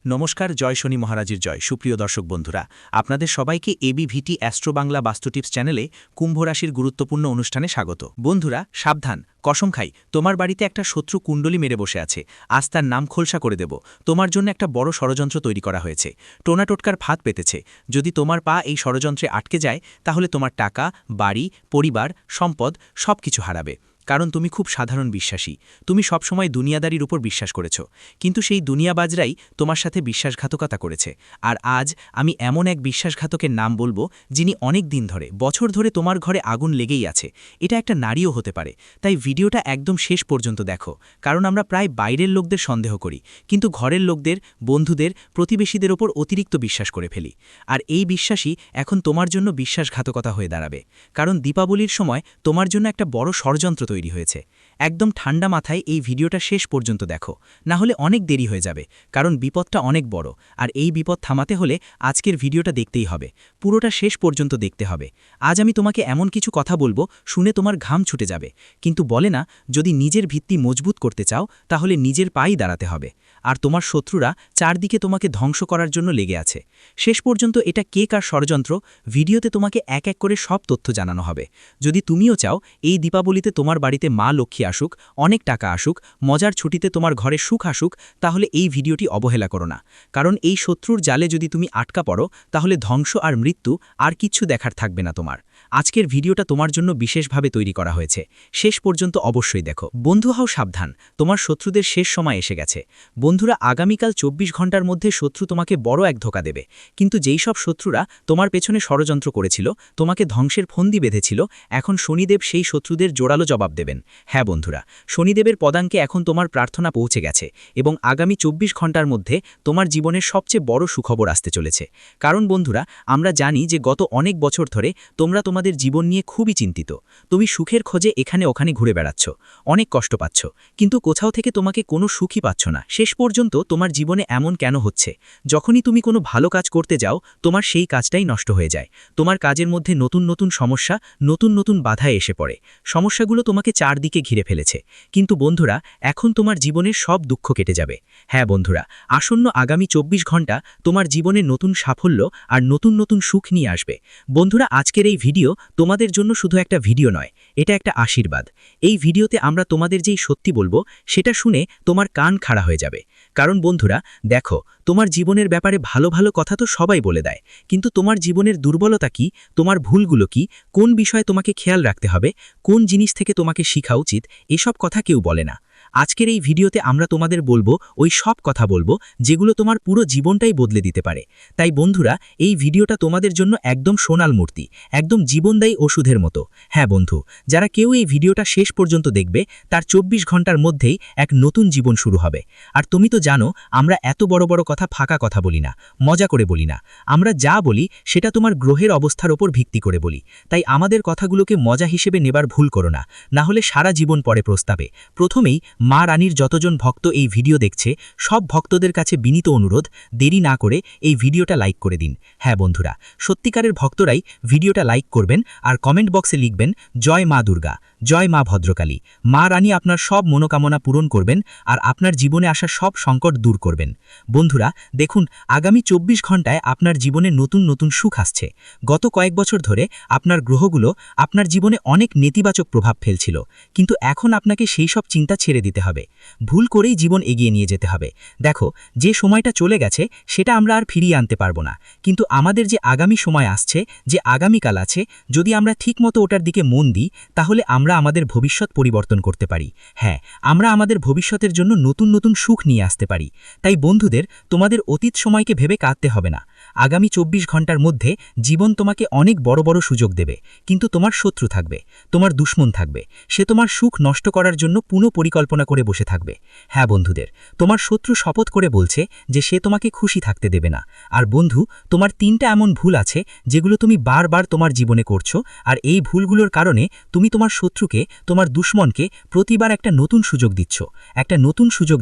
নমস্কার, জয় শনি মহারাজের জয়। সুপ্রিয় দর্শক বন্ধুরা, আপনাদের সবাইকে এবিভিটি অ্যাস্ট্রো বাংলা বাস্তু টিপস চ্যানেলে কুম্ভ রাশির গুরুত্বপূর্ণ অনুষ্ঠানে স্বাগত। বন্ধুরা সাবধান, কসম খাই, তোমার বাড়িতে একটা শত্রু কুণ্ডলী মেরে বসে আছে। আজ তার নাম খোলসা করে দেব। তোমার জন্য একটা বড় ষড়যন্ত্র তৈরি করা হয়েছে। টোনাটোটকার ফাঁদ পেতেছে। যদি তোমার পা এই ষড়যন্ত্রে আটকে যায়, তাহলে তোমার টাকা, বাড়ি, পরিবার, সম্পদ সবকিছু হারাবে। কারণ তুমি খুব সাধারণ বিশ্বাসী। তুমি সবসময় দুনিয়াদারির উপর বিশ্বাস করেছ, কিন্তু সেই দুনিয়াবাজরাই তোমার সাথে বিশ্বাসঘাতকতা করেছে। আর আজ আমি এমন এক বিশ্বাসঘাতকের নাম বলবো, যিনি অনেক দিন ধরে, বছর ধরে তোমার ঘরে আগুন লেগেই আছে। এটা একটা নারীও হতে পারে। তাই ভিডিওটা একদম শেষ পর্যন্ত দেখো, কারণ আমরা প্রায় বাইরের লোকদের সন্দেহ করি, কিন্তু ঘরের লোকদের, বন্ধুদের, প্রতিবেশীদের ওপর অতিরিক্ত বিশ্বাস করে ফেলি। আর এই বিশ্বাসই এখন তোমার জন্য বিশ্বাসঘাতকতা হয়ে দাঁড়াবে। কারণ দীপাবলির সময় তোমার জন্য একটা বড় ষড়যন্ত্র তৈরি হয়েছে। একদম ঠান্ডা মাথায় এই ভিডিওটা শেষ পর্যন্ত দেখো, না হলে অনেক দেরি হয়ে যাবে। কারণ বিপদটা অনেক বড়, আর এই বিপদ থামাতে হলে আজকের ভিডিওটা দেখতেই হবে। পুরোটা শেষ পর্যন্ত দেখতে হবে। আজ আমি তোমাকে এমন কিছু কথা বলবো, শুনে তোমার ঘাম ছুটে যাবে। কিন্তু বলে না, যদি নিজের ভিত্তি মজবুত করতে চাও, তাহলে নিজের পায়েই দাঁড়াতে হবে। আর তোমার শত্রুরা চারদিকে তোমাকে ধ্বংস করার জন্য লেগে আছে। শেষ পর্যন্ত এটা কে কার ষড়যন্ত্র, ভিডিওতে তোমাকে এক এক করে সব তথ্য জানানো হবে। যদি তুমিও চাও এই দীপাবলিতে তোমার বাড়িতে মা লক্ষ্মী আসুক, অনেক টাকা আসুক, মজার ছুটিতে তোমার ঘরে সুখ আসুক, তাহলে এই ভিডিওটি অবহেলা করো না। কারণ এই শত্রুর জালে যদি তুমি আটকা পড়ো, তাহলে ধ্বংস আর মৃত্যু আর কিচ্ছু দেখার থাকবে না তোমার। আজকের ভিডিওটা তোমার জন্য বিশেষভাবে তৈরি করা হয়েছে। শেষ পর্যন্ত অবশ্যই দেখো। বন্ধু হও সাবধান, তোমার শত্রুদের শেষ সময় এসে গেছে। বন্ধুরা, আগামীকাল 24 ঘন্টার মধ্যে শত্রু তোমাকে বড় এক ধোঁকা দেবে। কিন্তু যেই সব শত্রুরা তোমার পেছনে ষড়যন্ত্র করেছিল, তোমাকে ধ্বংসের ফন্দি বেঁধেছিল, এখন শনিদেব সেই শত্রুদের জোরালো জবাব দেবেন। হ্যাঁ বন্ধুরা, শনিদেবের পদাঙ্কে এখন তোমার প্রার্থনা পৌঁছে গেছে, এবং আগামী 24 ঘন্টার মধ্যে তোমার জীবনের সবচেয়ে বড় সুখবর আসতে চলেছে। কারণ বন্ধুরা, আমরা জানি যে গত অনেক বছর ধরে তোমরা তোমাদের জীবন নিয়ে খুবই চিন্তিত। তুমি সুখের খোঁজে এখানে ওখানে ঘুরে বেড়াচ্ছ, অনেক কষ্ট পাচ্ছ, কিন্তু কোথাও থেকে তোমাকে কোনো সুখই পাচ্ছ না। শেষ পর্যন্ত তোমার জীবনে এমন কেন হচ্ছে? যখনই তুমি কোনো ভালো কাজ করতে যাও, তোমার সেই কাজটাই নষ্ট হয়ে যায়। তোমার কাজের মধ্যে নতুন নতুন সমস্যা, নতুন নতুন বাধা এসে পড়ে। সমস্যাগুলো তোমাকে চারদিকে ঘিরে ফেলেছে। কিন্তু বন্ধুরা, এখন তোমার জীবনের সব দুঃখ কেটে যাবে। হ্যাঁ বন্ধুরা, আসন্ন আগামী 24 ঘন্টা তোমার জীবনে নতুন সাফল্য আর নতুন নতুন সুখ নিয়ে আসবে। বন্ধুরা, আজকের এই ভিডিও তোমাদের জন্য শুধু একটা ভিডিও নয়, এটা একটা আশীর্বাদ। এই ভিডিওতে আমরা তোমাদের যেই সত্যি বলবো, সেটা শুনে তোমার কান খাড়া হয়ে যাবে। কারণ বন্ধুরা দেখো, তোমার জীবনের ব্যাপারে ভালো ভালো কথা তো সবাই বলে দেয়, কিন্তু তোমার জীবনের দুর্বলতা কি, তোমার ভুলগুলো কি, কোন বিষয়ে তোমাকে খেয়াল রাখতে হবে, কোন জিনিস থেকে তোমাকে শেখা উচিত, এসব কথা কেউ বলে না। আজকের এই ভিডিওতে আমরা তোমাদের বলবো, ওই সব কথা বলবো যেগুলো তোমার পুরো জীবনটাই বদলে দিতে পারে। তাই বন্ধুরা, এই ভিডিওটা তোমাদের জন্য একদম সোনাল মূর্তি, একদম জীবনদায়ী ওষুধের মতো। হ্যাঁ বন্ধু, যারা কেউ এই ভিডিওটা শেষ পর্যন্ত দেখবে, তার 24 ঘন্টার মধ্যেই এক নতুন জীবন শুরু হবে। আর তুমি তো জানো, আমরা এত বড় বড় কথা ফাঁকা কথা বলি না, মজা করে বলি না। আমরা যা বলি সেটা তোমার গ্রহের অবস্থার ওপর ভিত্তি করে বলি। তাই আমাদের কথাগুলোকে মজা হিসেবে নেবার ভুল করো না, না হলে সারা জীবন পরে প্রস্তাবে। প্রথমেই মা রানীর যতজন ভক্ত এই ভিডিও দেখছে, সব ভক্তদের কাছে বিনীত অনুরোধ, দেরি না করে এই ভিডিওটা লাইক করে দিন। হ্যাঁ বন্ধুরা, সত্যিকারের ভক্তরাই ভিডিওটা লাইক করবেন আর কমেন্ট বক্সে লিখবেন, জয় মা দুর্গা, জয় মা ভদ্রকালী। মা রানী আপনার সব মনোকামনা পূরণ করবেন আর আপনার জীবনে আসা সব সংকট দূর করবেন। বন্ধুরা দেখুন, আগামী 24 ঘন্টায় আপনার জীবনে নতুন নতুন সুখ আসছে। গত কয়েক বছর ধরে আপনার গ্রহগুলো আপনার জীবনে অনেক নেতিবাচক প্রভাব ফেলছিল, কিন্তু এখন আপনাকে সেই সব চিন্তা ছেড়ে দিতে হবে। ভুল করেই জীবন এগিয়ে নিয়ে যেতে হবে। দেখো, যে সময়টা চলে গেছে সেটা আমরা আর ফিরিয়ে আনতে পারবো না, কিন্তু আমাদের যে আগামী সময় আসছে, যে আগামীকাল আছে, যদি আমরা ঠিকমতো ওটার দিকে মন দিই, তাহলে আমরা আমাদের ভবিষ্যৎ পরিবর্তন করতে পারি। হ্যাঁ, আমরা আমাদের ভবিষ্যতের জন্য নতুন নতুন সুখ নিয়ে আসতে পারি। তাই বন্ধুদের, তোমাদের অতীত সময়কে ভেবে কাঁদতে হবে না। আগামী 24 ঘন্টার মধ্যে জীবন তোমাকে অনেক বড় বড় সুযোগ দেবে, কিন্তু তোমার শত্রু থাকবে, তোমার দুশ্মন থাকবে। সে তোমার সুখ নষ্ট করার জন্য পুনঃ পরিকল্পনা করে বসে থাকবে। হ্যাঁ বন্ধুদের, তোমার শত্রু শপথ করে বলছে যে সে তোমাকে খুশি থাকতে দেবে না। আর বন্ধু, তোমার 3টা এমন ভুল আছে যেগুলো তুমি বারবার তোমার জীবনে করছো, আর এই ভুলগুলোর কারণে তুমি তোমার শত্রুকে, তোমার দুশ্মনকে প্রতিবার একটা নতুন সুযোগ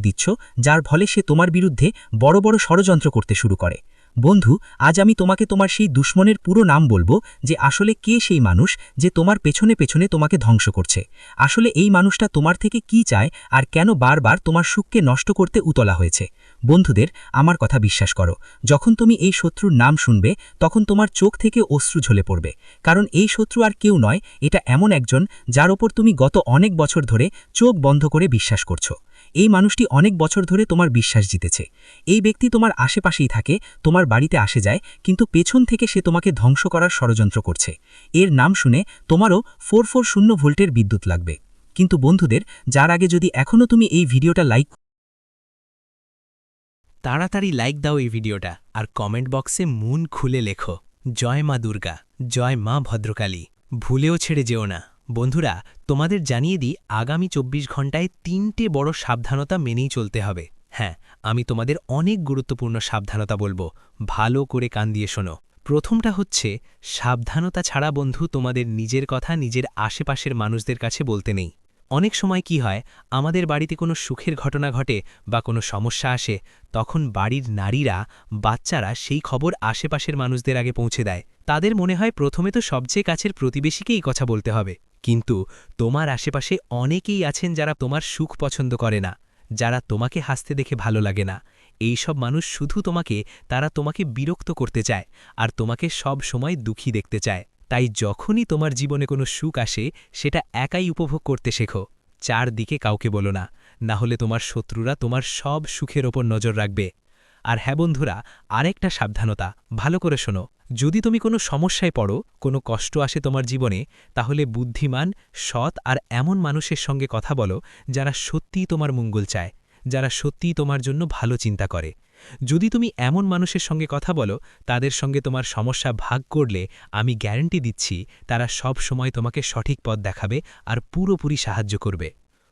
দিচ্ছ, যার ফলে সে তোমার বিরুদ্ধে বড় বড় ষড়যন্ত্র করতে শুরু করে। বন্ধু, আজ আমি তোমাকে তোমার সেই দুশ্মনের পুরো নাম বলবো, যে আসলে কে সেই মানুষ যে তোমার পেছনে পেছনে তোমাকে ধ্বংস করছে। আসলে এই মানুষটা তোমার থেকে কি চায় আর কেন বারবার তোমার সুখকে নষ্ট করতে উতলা হয়েছে। বন্ধুদের, আমার কথা বিশ্বাস করো, যখন তুমি এই শত্রুর নাম শুনবে তখন তোমার চোখ থেকে অশ্রু ঝরে পড়বে। কারণ এই শত্রু আর কেউ নয়, এটা এমন একজন যার ওপর তুমি গত অনেক বছর ধরে চোখ বন্ধ করে বিশ্বাস করছো। এই মানুষটি অনেক বছর ধরে তোমার বিশ্বাস জিতেছে। এই ব্যক্তি তোমার আশেপাশেই থাকে, তোমার বাড়িতে আসে যায়, কিন্তু পেছন থেকে সে তোমাকে ধ্বংস করার ষড়যন্ত্র করছে। এর নাম শুনে তোমারও 440 ভোল্টের বিদ্যুৎ লাগবে। কিন্তু বন্ধুদের, যার আগে যদি এখনও তুমি এই ভিডিওটা লাইক তাড়াতাড়ি লাইক দাও এই ভিডিওটা আর কমেন্ট বক্সে মন খুলে লেখো জয় মা দুর্গা, জয় মা ভদ্রকালী। ভুলেও ছেড়ে যেও না। বন্ধুরা, তোমাদের জানিয়ে দিই, আগামী 24 ঘন্টায় 3টে বড় সাবধানতা মেনেই চলতে হবে। হ্যাঁ, আমি তোমাদের অনেক গুরুত্বপূর্ণ সাবধানতা বলবো, ভালো করে কান দিয়ে শোনো। প্রথমটা হচ্ছে, সাবধানতা ছাড়া বন্ধু তোমাদের নিজের কথা নিজের আশেপাশের মানুষদের কাছে বলতে নেই। অনেক সময় কি হয়, আমাদের বাড়িতে কোনো সুখের ঘটনা ঘটে বা কোনো সমস্যা আসে, তখন বাড়ির নারীরা, বাচ্চারা সেই খবর আশেপাশের মানুষদের আগে পৌঁছে দেয়। তাদের মনে হয় প্রথমে তো সবচেয়ে কাছের প্রতিবেশীকেই কথা বলতে হবে। কিন্তু তোমার আশেপাশে অনেকেই আছেন যারা তোমার সুখ পছন্দ করে না, যারা তোমাকে হাসতে দেখে ভালো লাগে না। এই সব মানুষ শুধু তারা তোমাকে বিরক্ত করতে চায় আর তোমাকে সব সময় দুঃখী দেখতে চায়। তাই যখনই তোমার জীবনে কোনো সুখ আসে, সেটা একাই উপভোগ করতে শেখো, চারদিকে কাউকে বলো না, না হলে তোমার শত্রুরা তোমার সব সুখের ওপর নজর রাখবে। আর হ্যাঁ বন্ধুরা, আরেকটা সাবধানতা, ভালো করে শোনো। যদি তুমি কোনো সমস্যায় পড়ো, কোনো কষ্ট আসে তোমার জীবনে, তাহলে বুদ্ধিমান, সৎ আর এমন মানুষের সঙ্গে কথা বলো যারা সত্যিই তোমার মঙ্গল চায়, যারা সত্যিই তোমার জন্য ভালো চিন্তা করে। যদি তুমি এমন মানুষের সঙ্গে কথা বলো, তাদের সঙ্গে তোমার সমস্যা ভাগ করলে, আমি গ্যারান্টি দিচ্ছি তারা সব সময় তোমাকে সঠিক পথ দেখাবে আর পুরোপুরি সাহায্য করবে।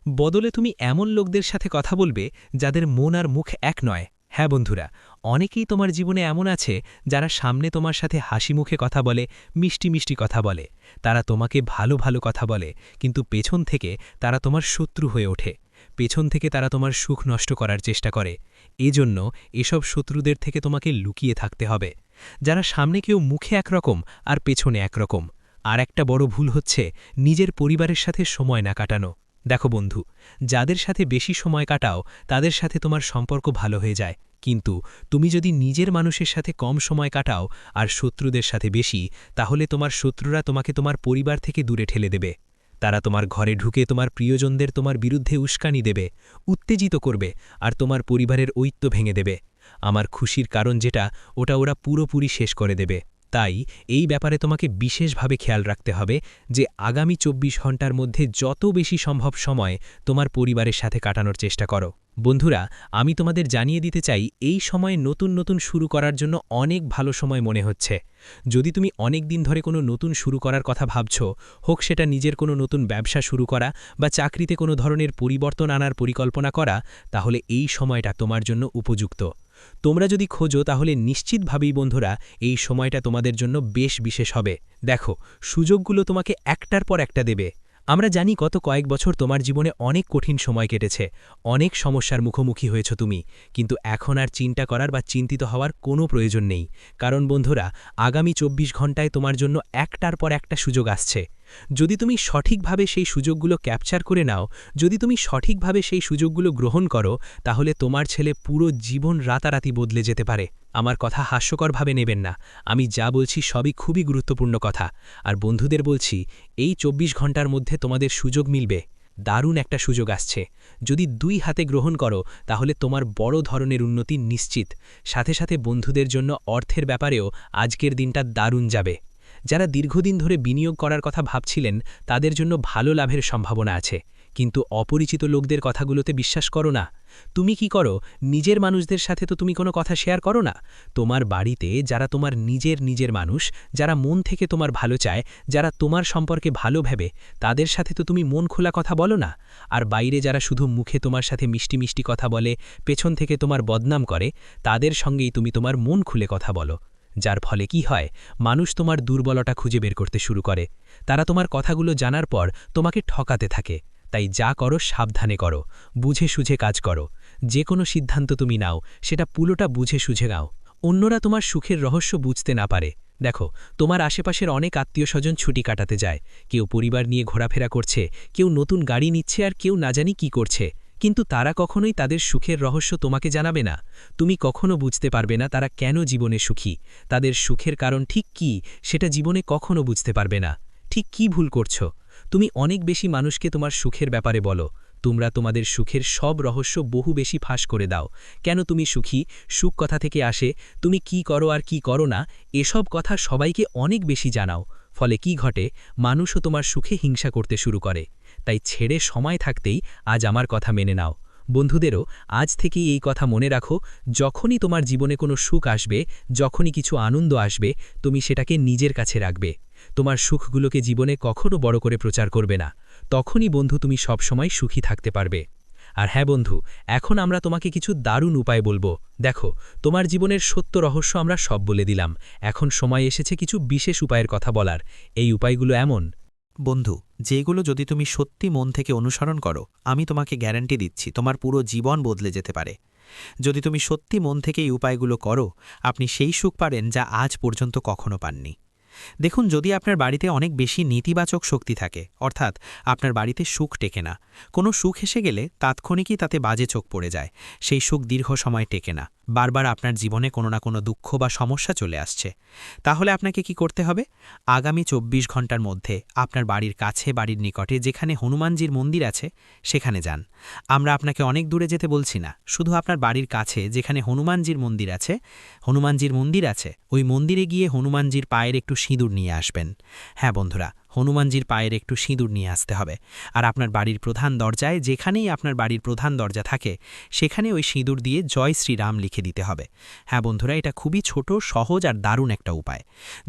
বদলে তুমি এমন লোকদের সাথে কথা বলবে যাদের মন আর মুখ এক নয়। হ্যাঁ বন্ধুরা, অনেকেই তোমার জীবনে এমন আছে যারা সামনে তোমার সাথে হাসি মুখে কথা বলে, মিষ্টি মিষ্টি কথা বলে, তারা তোমাকে ভালো ভালো কথা বলে, কিন্তু পেছন থেকে তারা তোমার শত্রু হয়ে ওঠে। পেছন থেকে তারা তোমার সুখ নষ্ট করার চেষ্টা করে। এজন্য এসব শত্রুদের থেকে তোমাকে লুকিয়ে থাকতে হবে। যারা সামনে কেউ মুখে একরকম আর পেছনে একরকম। আর একটা বড় ভুল হচ্ছে নিজের পরিবারের সাথে সময় না কাটানো। দেখো বন্ধু, যাদের সাথে বেশি সময় কাটাও তাদের সাথে তোমার সম্পর্ক ভালো হয়ে যায়, কিন্তু তুমি যদি নিজের মানুষের সাথে কম সময় কাটাও আর শত্রুদের সাথে বেশি, তাহলে তোমার শত্রুরা তোমাকে তোমার পরিবার থেকে দূরে ঠেলে দেবে। তারা তোমার ঘরে ঢুকে তোমার প্রিয়জনদের তোমার বিরুদ্ধে উস্কানি দেবে, উত্তেজিত করবে আর তোমার পরিবারের ঐক্য ভেঙে দেবে। আমার খুশির কারণ যেটা, ওটা ওরা পুরোপুরি শেষ করে দেবে। তাই এই ব্যাপারে তোমাকে বিশেষভাবে খেয়াল রাখতে হবে যে আগামী 24 ঘন্টার মধ্যে যত বেশি সম্ভব সময় তোমার পরিবারের সাথে কাটানোর চেষ্টা করো। বন্ধুরা, আমি তোমাদের জানিয়ে দিতে চাই, এই সময়ে নতুন নতুন শুরু করার জন্য অনেক ভালো সময় মনে হচ্ছে। যদি তুমি অনেক দিন ধরে কোনো নতুন শুরু করার কথা ভাবছ, হোক সেটা নিজের কোনো নতুন ব্যবসা শুরু করা বা চাকরিতে কোনো ধরনের পরিবর্তন আনার পরিকল্পনা করা, তাহলে এই সময়টা তোমার জন্য উপযুক্ত। তোমরা যদি খোঁজো, তাহলে নিশ্চিতভাবেই বন্ধুরা এই সময়টা তোমাদের জন্য বেশ বিশেষ হবে। দেখো, সুযোগগুলো তোমাকে একটার পর একটা দেবে। আমরা জানি গত কয়েক বছর তোমার জীবনে অনেক কঠিন সময় কেটেছে, অনেক সমস্যার মুখোমুখি হয়েছ তুমি, কিন্তু এখন আর চিন্তা করার বা চিন্তিত হওয়ার কোনো প্রয়োজন নেই। কারণ বন্ধুরা, আগামী 24 ঘন্টায় তোমার জন্য একটার পর একটা সুযোগ আসছে। যদি তুমি সঠিকভাবে সেই সুযোগগুলো ক্যাপচার করে নাও, যদি তুমি সঠিকভাবে সেই সুযোগগুলো গ্রহণ করো, তাহলে তোমার ছেলে পুরো জীবন রাতারাতি বদলে যেতে পারে। আমার কথা হাস্যকরভাবে নেবেন না, আমি যা বলছি সবই খুবই গুরুত্বপূর্ণ কথা। আর বন্ধুদের বলছি, এই 24 ঘন্টার মধ্যে তোমাদের সুযোগ মিলবে, দারুণ একটা সুযোগ আসছে। যদি 2 হাতে গ্রহণ করো, তাহলে তোমার বড় ধরনের উন্নতি নিশ্চিত। সাথে সাথে বন্ধুদের জন্য অর্থের ব্যাপারেও আজকের দিনটা দারুণ যাবে। যারা দীর্ঘদিন ধরে বিনিয়োগ করার কথা ভাবছিলেন, তাদের জন্য ভালো লাভের সম্ভাবনা আছে, কিন্তু অপরিচিত লোকদের কথাগুলোতে বিশ্বাস করো না। তুমি কি করো, নিজের মানুষদের সাথে তো তুমি কোনো কথা শেয়ার করো না। তোমার বাড়িতে যারা তোমার নিজের মানুষ, যারা মন থেকে তোমার ভালো চায়, যারা তোমার সম্পর্কে ভালো ভেবে, তাদের সাথে তো তুমি মন খোলা কথা বলো না। আর বাইরে যারা শুধু মুখে তোমার সাথে মিষ্টি মিষ্টি কথা বলে, পেছন থেকে তোমার বদনাম করে, তাদের সঙ্গেই তুমি তোমার মন খুলে কথা বলো। যার ফলে কি হয়, মানুষ তোমার দুর্বলতা খুঁজে বের করতে শুরু করে। তারা তোমার কথাগুলো জানার পর তোমাকে ঠকাতে থাকে। তাই যা করো সাবধানে করো, বুঝে সুঝে কাজ করো। যে কোনো সিদ্ধান্ত তুমি নাও, সেটা পুরোটা বুঝে সুঝে নাও। অন্যরা তোমার সুখের রহস্য বুঝতে না পারে। দেখো, তোমার আশেপাশের অনেক আত্মীয়স্বজন ছুটি কাটাতে যায়, কেউ পরিবার নিয়ে ঘোরাফেরা করছে, কেউ নতুন গাড়ি নিচ্ছে আর কেউ না জানি কি করছে, কিন্তু তারা কখনোই তাদের সুখের রহস্য তোমাকে জানাবে না। তুমি কখনো বুঝতে পারবে না তারা কেন জীবনে সুখী, তাদের সুখের কারণ ঠিক কি সেটা জীবনে কখনো বুঝতে পারবে না। ঠিক কি ভুল করছো? তুমি অনেক বেশি মানুষকে তোমার সুখের ব্যাপারে বলো, তোমরা তোমাদের সুখের সব রহস্য বহু বেশি ফাঁস করে দাও। কেন তুমি সুখী, সুখ কথা থেকে আসে, তুমি কি করো আর কি করো না, এসব কথা সবাইকে অনেক বেশি জানাও। ফলে কি ঘটে, মানুষও তোমার সুখে হিংসা করতে শুরু করে। তাই ছেড়ে সময় থাকতেই আজ আমার কথা মেনে নাও। বন্ধুদেরও আজ থেকেই এই কথা মনে রাখো, যখনই তোমার জীবনে কোনো সুখ আসবে, যখনই কিছু আনন্দ আসবে, তুমি সেটাকে নিজের কাছে রাখবে। তোমার সুখগুলোকে জীবনে কখনো বড় করে প্রচার করবে না। তখনই বন্ধু তুমি সবসময় সুখী থাকতে পারবে। আর হ্যাঁ বন্ধু, এখন আমরা তোমাকে কিছু দারুণ উপায় বলবো। দেখো, তোমার জীবনের সত্য রহস্য আমরা সব বলে দিলাম, এখন সময় এসেছে কিছু বিশেষ উপায়ের কথা বলার। এই উপায়গুলো এমন বন্ধু, যেগুলো যদি তুমি সত্যি মন থেকে অনুসরণ করো, আমি তোমাকে গ্যারান্টি দিচ্ছি তোমার পুরো জীবন বদলে যেতে পারে। যদি তুমি সত্যি মন থেকে এই উপায়গুলো করো, আপনি সেই সুখ পারেন যা আজ পর্যন্ত কখনো পাননি। দেখুন, যদি আপনার বাড়িতে অনেক বেশি নেতিবাচক শক্তি থাকে, অর্থাৎ আপনার বাড়িতে সুখ টেকে না, কোনো সুখ এসে গেলে তাৎক্ষণিকই তাতে বাজে চোখ পড়ে যায়, সেই সুখ দীর্ঘ সময় টেকে না, বারবার আপনার জীবনে কোনো না কোনো দুঃখ বা সমস্যা চলে আসছে, তাহলে আপনাকে কি করতে হবে? আগামী ২৪ ঘন্টার মধ্যে আপনার বাড়ির কাছে, বাড়ির নিকটে যেখানে হনুমানজির মন্দির আছে সেখানে যান। আমরা আপনাকে অনেক দূরে যেতে বলছি না, শুধু আপনার বাড়ির কাছে যেখানে হনুমানজির মন্দির আছে ওই মন্দিরে গিয়ে হনুমানজির পায়ের একটু সিঁদুর নিয়ে আসবেন। হ্যাঁ বন্ধুরা, হনুমানজির পায়ের একটু সিঁদুর নিয়ে আসতে হবে। আর আপনার বাড়ির প্রধান দরজায়, যেখানেই আপনার বাড়ির প্রধান দরজা থাকে, সেখানে ওই সিঁদুর দিয়ে জয় শ্রীরাম লিখে দিতে হবে। হ্যাঁ বন্ধুরা, এটা খুবই ছোট, সহজ আর দারুণ একটা উপায়।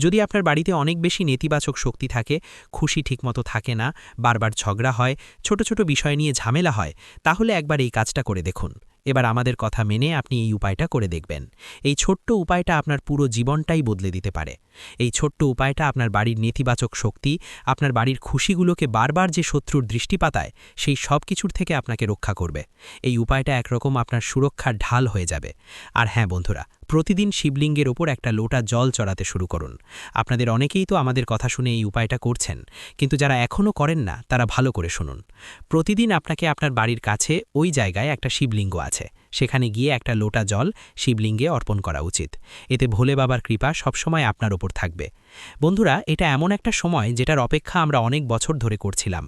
যদি আপনার বাড়িতে অনেক বেশি নেতিবাচক শক্তি থাকে, খুশি ঠিকমতো থাকে না, বারবার ঝগড়া হয়, ছোট ছোট বিষয় নিয়ে ঝামেলা হয়, তাহলে একবার এই কাজটা করে দেখুন। এবার আমাদের কথা মেনে আপনি এই উপায়টা করে দেখবেন। এই ছোট্ট উপায়টা আপনার পুরো জীবনটাই বদলে দিতে পারে। এই ছোট্ট উপায়টা আপনার বাড়ির নেতিবাচক শক্তি, আপনার বাড়ির খুশিগুলোকে বারবার যে শত্রুর দৃষ্টি পাতায়, সেই সব কিছুর থেকে আপনাকে রক্ষা করবে। এই উপায়টা একরকম আপনার সুরক্ষার ঢাল হয়ে যাবে। আর হ্যাঁ বন্ধুরা, প্রতিদিন শিবলিঙ্গের ওপর একটা লোটা জল চড়াতে শুরু করুন। আপনাদের অনেকেই তো আমাদের কথা শুনে এই উপায়টা করছেন, কিন্তু যারা এখনও করেন না তারা ভালো করে শুনুন। প্রতিদিন আপনাকে আপনার বাড়ির কাছে ওই জায়গায় একটা শিবলিঙ্গ আছে, সেখানে গিয়ে একটা লোটা জল শিবলিঙ্গে অর্পণ করা উচিত। এতে ভোলে বাবার কৃপা সবসময় আপনার ওপর থাকবে। বন্ধুরা, এটা এমন একটা সময় যেটার অপেক্ষা আমরা অনেক বছর ধরে করছিলাম।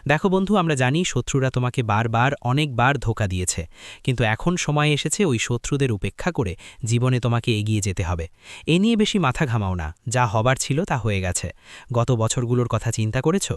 দেখো বন্ধু, আমরা জানি শত্রুরা তোমাকে বারবার অনেকবার ধোঁকা দিয়েছে, কিন্তু এখন সময় এসেছে ওই শত্রুদের উপেক্ষা করে জীবনে তোমাকে এগিয়ে যেতে হবে। এ নিয়ে বেশি মাথা ঘামাও না, যা হবার ছিল তা হয়ে গেছে। গত বছরগুলোর কথা চিন্তা করেছ?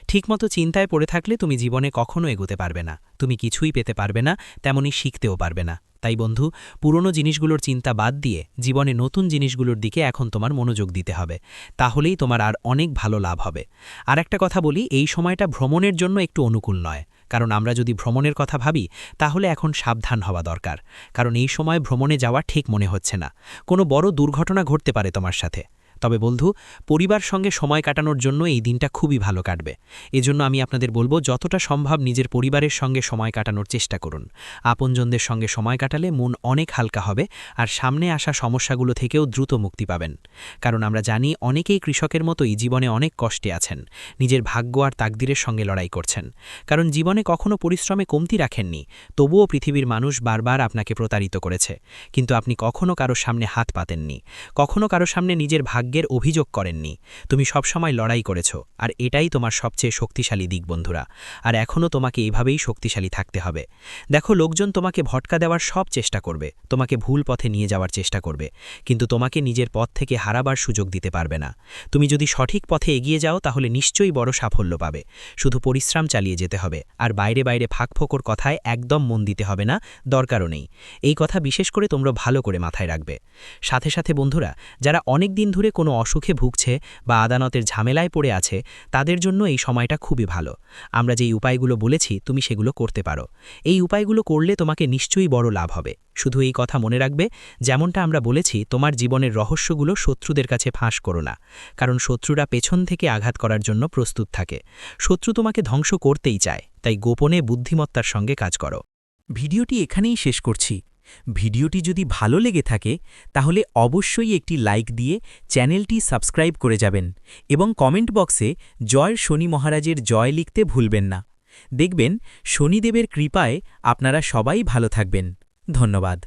ঠিকমতো চিন্তায় পড়ে থাকলে তুমি জীবনে কখনো এগোতে পারবে না, তুমি কিছুই পেতে পারবে না, তেমনি শিখতেও পারবে না। তাই বন্ধু, পুরনো জিনিসগুলোর চিন্তা বাদ দিয়ে জীবনে নতুন জিনিসগুলোর দিকে এখন তোমার মনোযোগ দিতে হবে, তাহলেই তোমার আর অনেক ভালো লাভ হবে। আর একটা কথা বলি, এই সময়টা ভ্রমণের জন্য একটু অনুকূল নয়, কারণ আমরা যদি ভ্রমণের কথা ভাবি তাহলে এখন সাবধান হওয়া দরকার, কারণ এই সময় ভ্রমণে যাওয়া ঠিক মনে হচ্ছে না। কোনো বড় দুর্ঘটনা ঘটতে পারে তোমার সাথে। তবে বন্ধু, পরিবার সঙ্গে সময় কাটানোর জন্য এই দিনটা খুবই ভালো কাটবে। এজন্য আমি আপনাদের বলবো, যতটা সম্ভব নিজের পরিবারের সঙ্গে সময় কাটানোর চেষ্টা করুন। আপনজনদের সঙ্গে সময় কাটালে মন অনেক হালকা হবে, আর সামনে আসা সমস্যাগুলো থেকেও দ্রুত মুক্তি পাবেন। কারণ আমরা জানি অনেকেই কৃষকের মতোই জীবনে অনেক কষ্টে আছেন, নিজের ভাগ্য আর তাকদিরের সঙ্গে লড়াই করছেন। কারণ জীবনে কখনো পরিশ্রমে কমতি রাখেননি, তবুও পৃথিবীর মানুষ বারবার আপনাকে প্রতারিত করেছে, কিন্তু আপনি কখনো কারো সামনে হাত পাতেননি, কখনো কারো সামনে নিজের ভাগ্যের অভিযোগ করেননি। তুমি সবসময় লড়াই করেছ, আর এটাই তোমার সবচেয়ে শক্তিশালী দিক বন্ধুরা। আর এখনও তোমাকে এইভাবেই শক্তিশালী থাকতে হবে। দেখো, লোকজন তোমাকে ভটকা দেওয়ার সব চেষ্টা করবে, তোমাকে ভুল পথে নিয়ে যাওয়ার চেষ্টা করবে, কিন্তু তোমাকে নিজের পথ থেকে হারাবার সুযোগ দিতে পারবে না। তুমি যদি সঠিক পথে এগিয়ে যাও তাহলে নিশ্চয়ই বড় সাফল্য পাবে। শুধু পরিশ্রম চালিয়ে যেতে হবে, আর বাইরে বাইরে ফাঁকফোকর কথায় একদম মন দিতে হবে না, দরকারও নেই। এই কথা বিশেষ করে তোমরা ভালো করে মাথায় রাখবে। সাথে সাথে বন্ধুরা, যারা অনেক দিন ধরে কোনো অসুখে ভুগছে বা আদালতের ঝামেলায় পড়ে আছে, তাদের জন্য এই সময়টা খুবই ভালো। আমরা যেই উপায়গুলো বলেছি তুমি সেগুলো করতে পারো। এই উপায়গুলো করলে তোমাকে নিশ্চয়ই বড় লাভ হবে। শুধু এই কথা মনে রাখবে, যেমনটা আমরা বলেছি, তোমার জীবনের রহস্যগুলো শত্রুদের কাছে ফাঁস করো না, কারণ শত্রুরা পেছন থেকে আঘাত করার জন্য প্রস্তুত থাকে। শত্রু তোমাকে ধ্বংস করতেই চায়, তাই গোপনে বুদ্ধিমত্তার সঙ্গে কাজ করো। ভিডিওটি এখানেই শেষ করছি। ভিডিওটি যদি ভালো লেগে থাকে তাহলে অবশ্যই একটি লাইক দিয়ে চ্যানেলটি সাবস্ক্রাইব করে যাবেন এবং কমেন্ট বক্সে জয় শনি মহারাজের জয় লিখতে ভুলবেন না। দেখবেন শনিদেবের কৃপায় আপনারা সবাই ভালো থাকবেন। ধন্যবাদ।